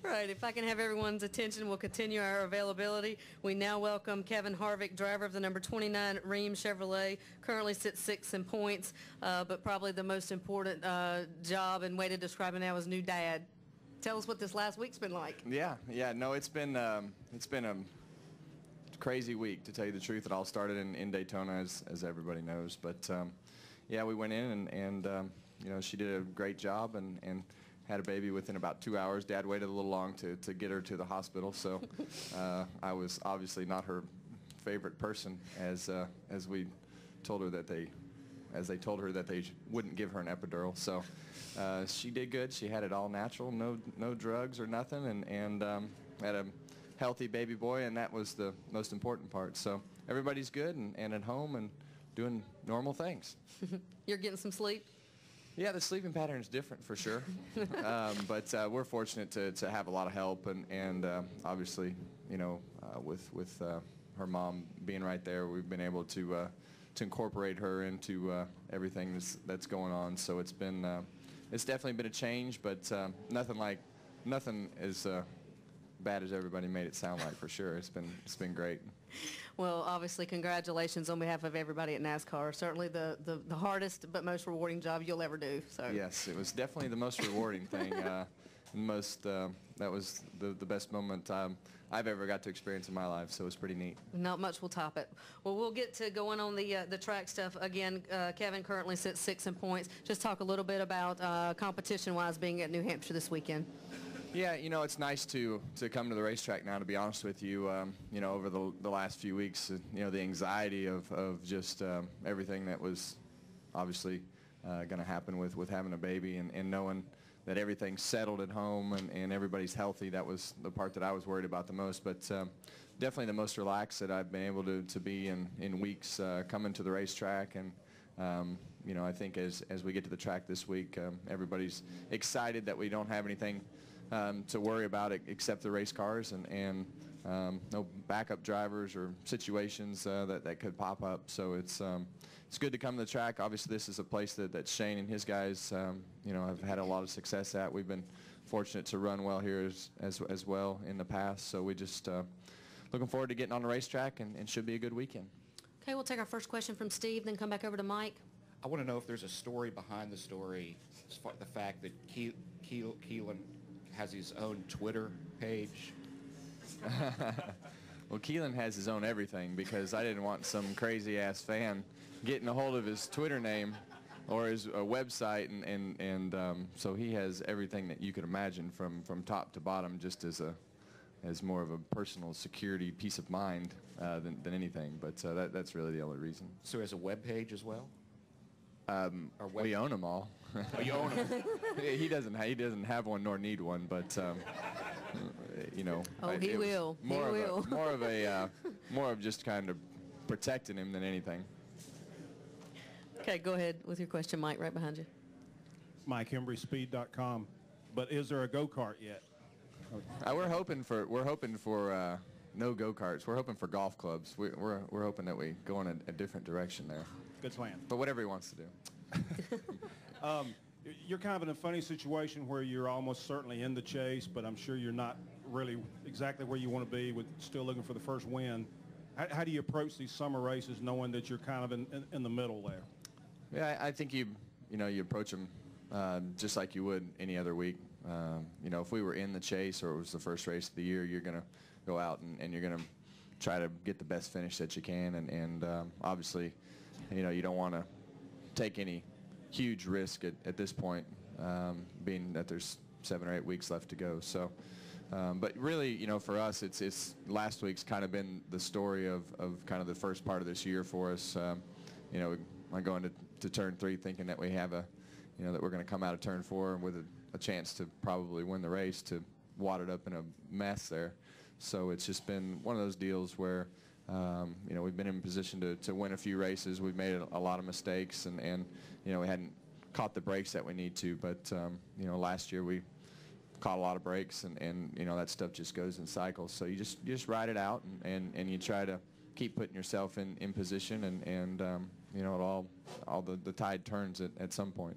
Right, if I can have everyone's attention, we'll continue our availability. We now welcome Kevin Harvick, driver of the number 29 Ream Chevrolet, currently sits sixth in points, but probably the most important job and way to describe it now is new dad. Tell us what this last week's been like. Yeah, no, it's been a crazy week, to tell you the truth. It all started in Daytona, as everybody knows, but yeah, we went in and you know, she did a great job and had a baby within about 2 hours. Dad waited a little long to get her to the hospital, so I was obviously not her favorite person as we told her that they told her that they wouldn't give her an epidural. So she did good. She had it all natural, no drugs or nothing, and had a healthy baby boy, and that was the most important part. So everybody's good and at home and doing normal things. You're getting some sleep? Yeah, the sleeping pattern is different for sure, but we're fortunate to have a lot of help, and obviously, you know, with her mom being right there, we've been able to incorporate her into everything that's going on. So it's definitely been a change, but nothing as bad as everybody made it sound like, for sure. It's been great. Well, obviously, congratulations on behalf of everybody at NASCAR. Certainly the hardest but most rewarding job you'll ever do. So yes, it was definitely the most rewarding thing. That was the best moment I've ever got to experience in my life, so it was pretty neat. Not much will top it. Well, we'll get to going on the track stuff again. Kevin currently sits sixth in points. Just talk a little bit about competition-wise being at New Hampshire this weekend. Yeah, you know, it's nice to come to the racetrack now, to be honest with you. You know, over the last few weeks, you know, the anxiety of just everything that was obviously going to happen with having a baby, and knowing that everything's settled at home and everybody's healthy, that was the part that I was worried about the most. But definitely the most relaxed that I've been able to be in weeks coming to the racetrack. And you know, I think as we get to the track this week, everybody's excited that we don't have anything to worry about it except the race cars, and no backup drivers or situations that could pop up. So it's good to come to the track. Obviously, this is a place that Shane and his guys you know, have had a lot of success at. We've been fortunate to run well here as well in the past. So we just looking forward to getting on the racetrack, and should be a good weekend. Okay, we'll take our first question from Steve, then come back over to Mike. I want to know if there's a story behind the story, as far the fact that Keelan has his own Twitter page. Well, Keelan has his own everything, because I didn't want some crazy-ass fan getting a hold of his Twitter name or his website, and so he has everything that you could imagine from top to bottom, just as more of a personal security peace of mind than anything. But that's really the only reason. So he has a web page as well? We own them all. Oh, you own them? He doesn't have one nor need one, but you know. Oh, he will. More of just kind of protecting him than anything. Okay, go ahead with your question, Mike, right behind you. Mike, HembrySpeed.com. But is there a go-kart yet? We're hoping for no go-karts. We're hoping for golf clubs. We're hoping that we go in a different direction there. Good plan. But whatever he wants to do. You're kind of in a funny situation where you're almost certainly in the chase, but I'm sure you're not really exactly where you want to be, with still looking for the first win. How do you approach these summer races knowing that you're kind of in the middle there? Yeah, I think you approach them just like you would any other week. You know, if we were in the chase or it was the first race of the year, you're going to go out and you're going to try to get the best finish that you can, and obviously, you know, you don't want to take any huge risk at this point, being that there's 7 or 8 weeks left to go. So, but really, you know, for us, it's last week's kind of been the story of kind of the first part of this year for us. You know, I'm going to turn 3 thinking that we have you know, that we're going to come out of turn 4 with a chance to probably win the race, to wad it up in a mess there. So it's just been one of those deals where, you know, we've been in position to win a few races. We've made a lot of mistakes, and you know, we hadn't caught the breaks that we need to. But you know, last year we caught a lot of breaks, and you know, that stuff just goes in cycles. So you just ride it out, and you try to keep putting yourself in position, and you know, all the tide turns at some point.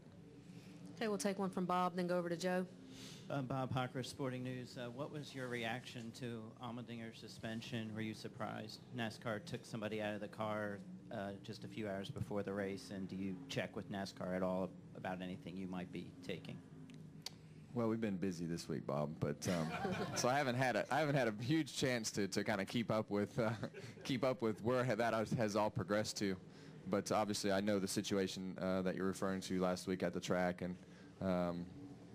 Okay, we'll take one from Bob, then go over to Joe. Bob Hocker, Sporting News. What was your reaction to Allmendinger's suspension? Were you surprised? NASCAR took somebody out of the car just a few hours before the race, and do you check with NASCAR at all about anything you might be taking? Well, we've been busy this week, Bob, but so I haven't had a huge chance to kind of keep up with where that has all progressed to. But obviously, I know the situation that you're referring to last week at the track, and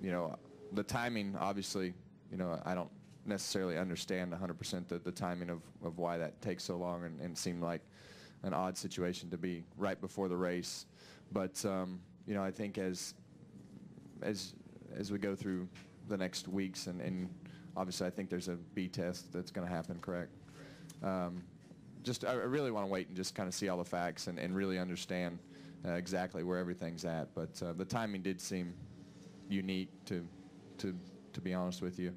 you know, the timing. Obviously, you know, I don't necessarily understand 100% the timing of why that takes so long, and seemed like an odd situation to be right before the race. But you know, I think as we go through the next weeks, and obviously I think there's a B test that's going to happen, correct? I really want to wait and just kind of see all the facts and really understand exactly where everything's at. But the timing did seem unique to be honest with you,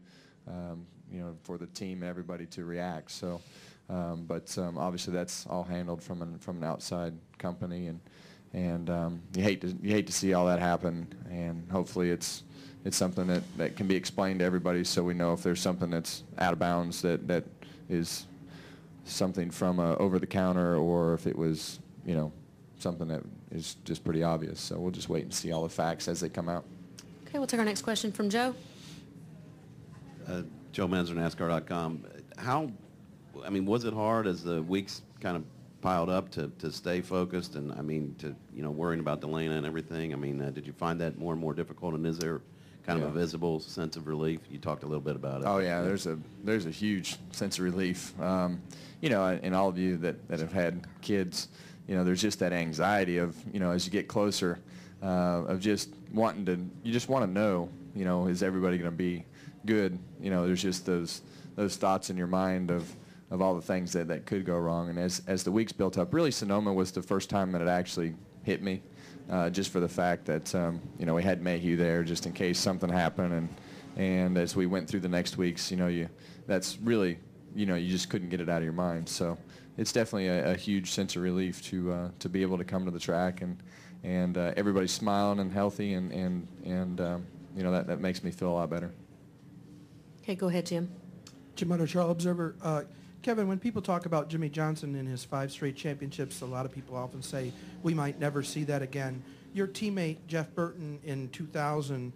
you know, for the team and everybody to react. So, but obviously that's all handled from an outside company, and you hate to see all that happen, and hopefully it's something that can be explained to everybody, so we know if there's something that's out of bounds that is something from over the counter, or if it was, you know, something that is just pretty obvious. So we'll just wait and see all the facts as they come out. Okay, we'll take our next question from Joe. Joe Manzer, NASCAR.com. I mean, was it hard as the weeks kind of piled up to stay focused, and I mean, worrying about Elena and everything? I mean, did you find that more and more difficult, and is there kind of a visible sense of relief? You talked a little bit about it. Oh yeah, there's a huge sense of relief. You know, and all of you that have had kids, you know, there's just that anxiety of, you know, as you get closer, of just wanting to, you just want to know, you know, is everybody going to be good? You know, there's just those thoughts in your mind of all the things that could go wrong. And as the weeks built up, really Sonoma was the first time that it actually hit me, just for the fact that, you know, we had Mayhew there just in case something happened. And as we went through the next weeks, you know, that's really, you know, you just couldn't get it out of your mind. So it's definitely a huge sense of relief to be able to come to the track, and everybody's smiling and healthy, and you know, that makes me feel a lot better. Okay, go ahead, Jim. Jim Motor, Charles Observer. Kevin, when people talk about Jimmie Johnson and his 5 straight championships, a lot of people often say we might never see that again. Your teammate Jeff Burton in 2000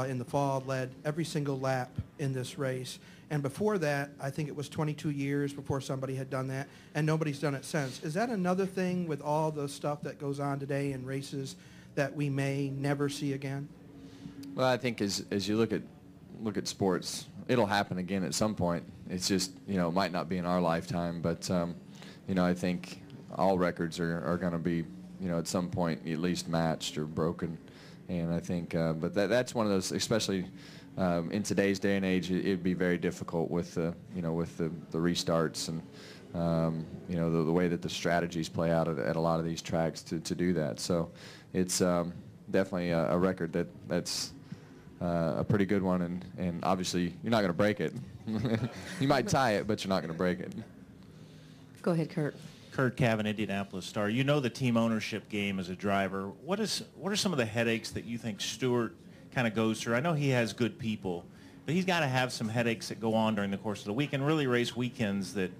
in the fall led every single lap in this race. And before that, I think it was 22 years before somebody had done that, and nobody's done it since. Is that another thing with all the stuff that goes on today in races that we may never see again? Well, I think as you look at sports, it'll happen again at some point. It's just, you know, it might not be in our lifetime, but you know, I think all records are going to be, you know, at some point at least matched or broken. And I think, but that's one of those, especially in today's day and age, it'd be very difficult with you know, with the restarts and you know, the way that the strategies play out at a lot of these tracks to do that. So it's definitely a record that's a pretty good one, and obviously you're not going to break it. You might tie it, but you're not going to break it. Go ahead, Kurt. Kurt Cavan, Indianapolis Star. You know the team ownership game as a driver. What are some of the headaches that you think Stewart kind of goes through? I know he has good people, but he's got to have some headaches that go on during the course of the week, and really race weekends that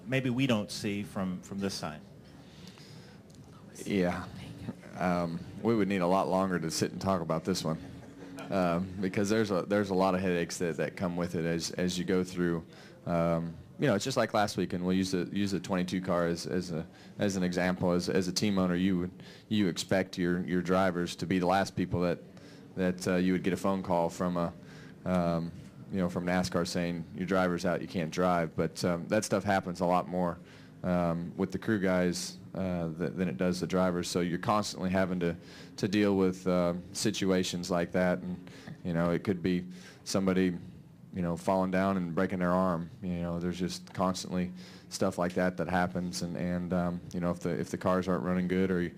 maybe we don't see from this side. Yeah, we would need a lot longer to sit and talk about this one, because there's a lot of headaches that come with it as you go through. You know, it's just like last week, and we'll use the 22 car as an example. As a team owner, you expect your drivers to be the last people that you would get a phone call from you know, from NASCAR saying your driver's out, you can't drive. But that stuff happens a lot more with the crew guys than it does the drivers. So you're constantly having to deal with situations like that, and you know, it could be somebody, you know, falling down and breaking their arm. You know, there's just constantly stuff like that happens, and you know, if the cars aren't running good, or you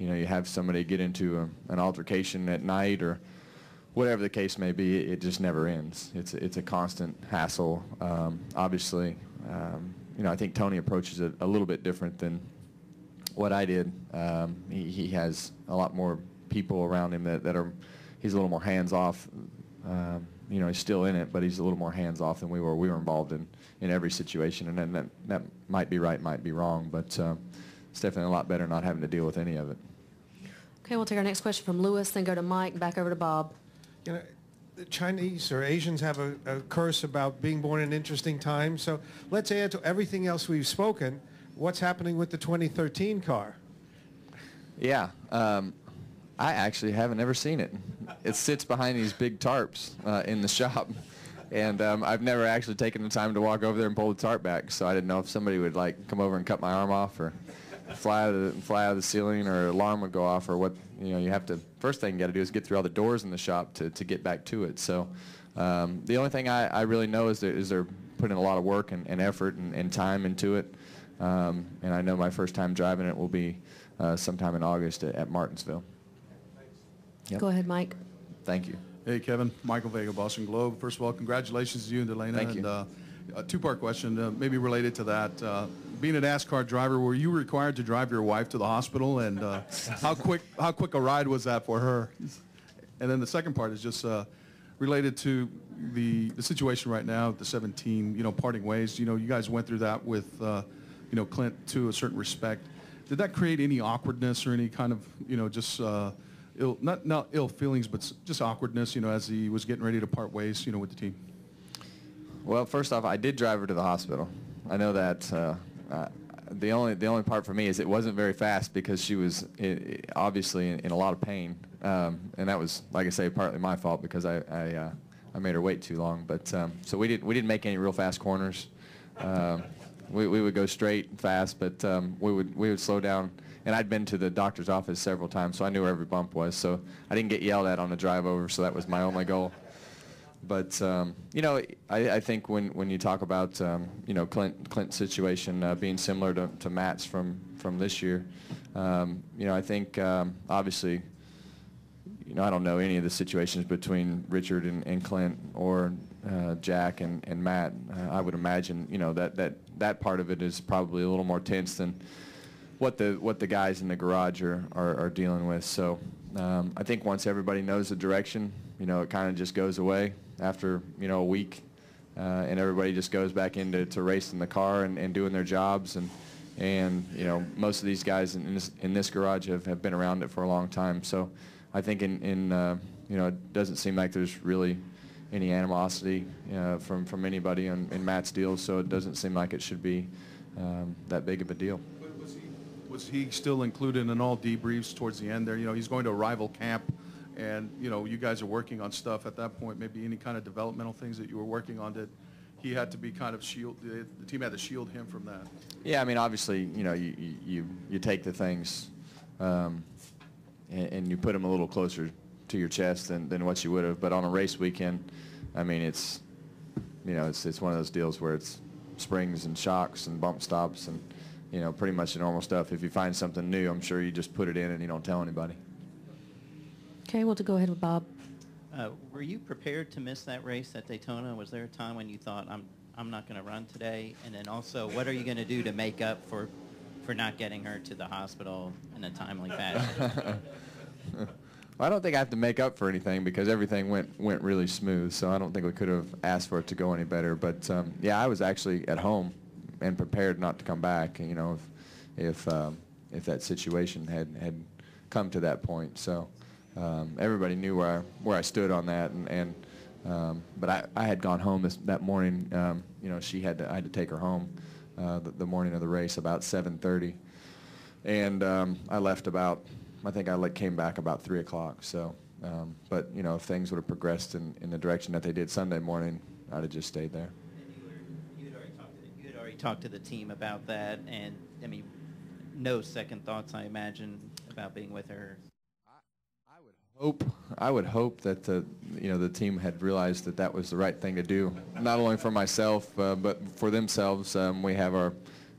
know, you have somebody get into an altercation at night, or whatever the case may be, it just never ends. It's a constant hassle. Obviously, you know, I think Tony approaches it a little bit different than what I did. He has a lot more people around him that are, he's a little more hands off you know, he's still in it, but he's a little more hands-off than we were. We were involved in every situation, and then that might be right, might be wrong, but it's definitely a lot better not having to deal with any of it. Okay, we'll take our next question from Lewis, then go to Mike, back over to Bob. You know, the Chinese or Asians have a curse about being born in interesting times. So let's add to everything else we've spoken. What's happening with the 2013 car? Yeah, I actually haven't ever seen it. It sits behind these big tarps in the shop, and I've never actually taken the time to walk over there and pull the tarp back. So I didn't know if somebody would like come over and cut my arm off, or fly out of the ceiling, or an alarm would go off, or what. You know, you have to. First thing you got to do is get through all the doors in the shop to get back to it. So the only thing I really know is they're putting a lot of work and effort and time into it. And I know my first time driving it will be sometime in August at Martinsville. Yep. Go ahead, Mike. Thank you. Hey, Kevin. Michael Vega, Boston Globe. First of all, congratulations to you and Elena. Thank you. And, a two-part question, maybe related to that. Being a NASCAR driver, were you required to drive your wife to the hospital, and how quick a ride was that for her? And then the second part is just related to the situation right now, the 17, you know, parting ways. You know, you guys went through that with, you know, Clint to a certain respect. Did that create any awkwardness or any kind of, you know, just not ill feelings, but just awkwardness, you know, as he was getting ready to part ways, you know, with the team? Well, first off, I did drive her to the hospital. I know that the only part for me is it wasn't very fast because she was obviously in a lot of pain, and that was, like I say, partly my fault because I made her wait too long. But so we didn't make any real fast corners. We would go straight and fast, but we would slow down. And I'd been to the doctor's office several times, so I knew where every bump was. So I didn't get yelled at on the drive over, so that was my only goal. But you know, I think when you talk about you know, Clint's situation being similar to Matt's from this year, you know, I think obviously, you know, I don't know any of the situations between Richard and Clint or Jack and Matt. I would imagine, you know, that part of it is probably a little more tense than what the guys in the garage are dealing with. So I think once everybody knows the direction, you know, it kind of just goes away after, you know, a week, and everybody just goes back into racing the car and doing their jobs. And you know, most of these guys in this garage have been around it for a long time. So I think in you know, it doesn't seem like there's really any animosity from anybody in Matt's deal. So it doesn't seem like it should be that big of a deal. Was he still included in all debriefs towards the end there? You know, he's going to a rival camp, and, you know, you guys are working on stuff at that point, maybe any kind of developmental things that you were working on that he had to be kind of the team had to shield him from that? Yeah, I mean, obviously, you know, you take the things and you put them a little closer to your chest than what you would have. But on a race weekend, I mean, it's, you know, it's one of those deals where it's springs and shocks and bump stops and, you know, pretty much the normal stuff. If you find something new, I'm sure you just put it in and you don't tell anybody. Okay, we'll go ahead with Bob. Were you prepared to miss that race at Daytona? Was there a time when you thought, I'm not going to run today? And then also, what are you going to do to make up for not getting her to the hospital in a timely fashion? Well, I don't think I have to make up for anything because everything went really smooth. So I don't think we could have asked for it to go any better. But yeah, I was actually at home and prepared not to come back. You know, if that situation had come to that point. So everybody knew where I stood on that. But I had gone home that morning. You know, I had to take her home the morning of the race about 7:30, and I left about. I think I came back about 3 o'clock. So, but you know, if things would have progressed in the direction that they did Sunday morning, I'd have just stayed there. You had already talked to the team about that, and I mean, no second thoughts, I imagine, about being with her. I would hope that the team had realized that was the right thing to do, not only for myself but for themselves. We have our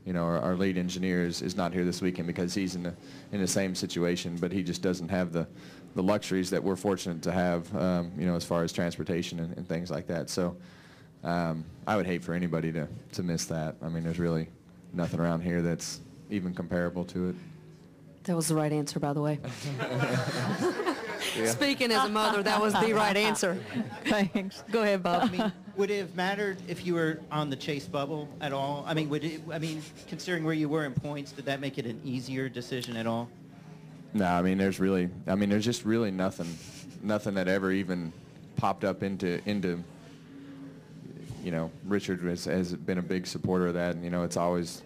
lead engineer is not here this weekend because he's in the same situation, but he just doesn't have the luxuries that we're fortunate to have, as far as transportation and things like that. So I would hate for anybody to miss that. I mean, there's really nothing around here that's even comparable to it. That was the right answer, by the way. Speaking as a mother, that was the right answer. Thanks. Go ahead, Bob. I mean, would it have mattered if you were on the chase bubble at all? I mean, considering where you were in points, did that make it an easier decision at all? No, there's just really nothing that ever even popped up into Richard has been a big supporter of that, and it's always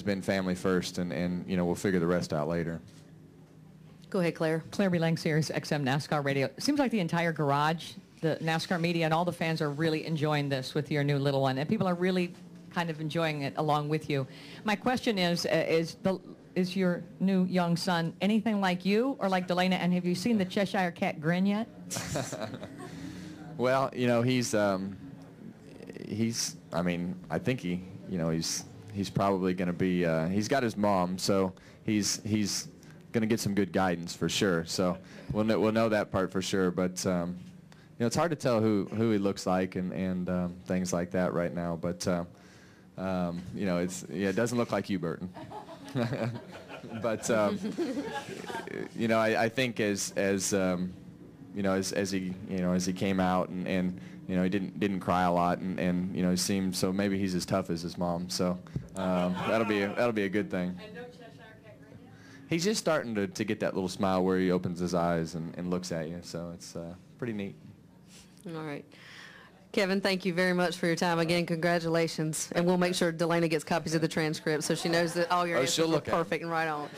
been family first, and we'll figure the rest out later. Go ahead, Claire. Claire B. Lang, Sirius XM NASCAR Radio. It seems like the entire garage, the NASCAR media, and all the fans are really enjoying this with your new little one, and people are really kind of enjoying it along with you. My question is your new young son anything like you or like Delana, and have you seen the Cheshire Cat grin yet? Well, I think he's probably going to be, he's got his mom, so he's going to get some good guidance for sure. So we'll know that part for sure. But it's hard to tell who he looks like and things like that right now. But it doesn't look like you, Burton. But I think as he came out and he didn't cry a lot and he seemed, so maybe he's as tough as his mom. So that'll be a good thing. He's just starting to get that little smile where he opens his eyes and looks at you. So it's pretty neat. All right. Kevin, thank you very much for your time. Again, congratulations. And we'll make sure Delana gets copies of the transcript so she knows that all your answers were perfect and right on.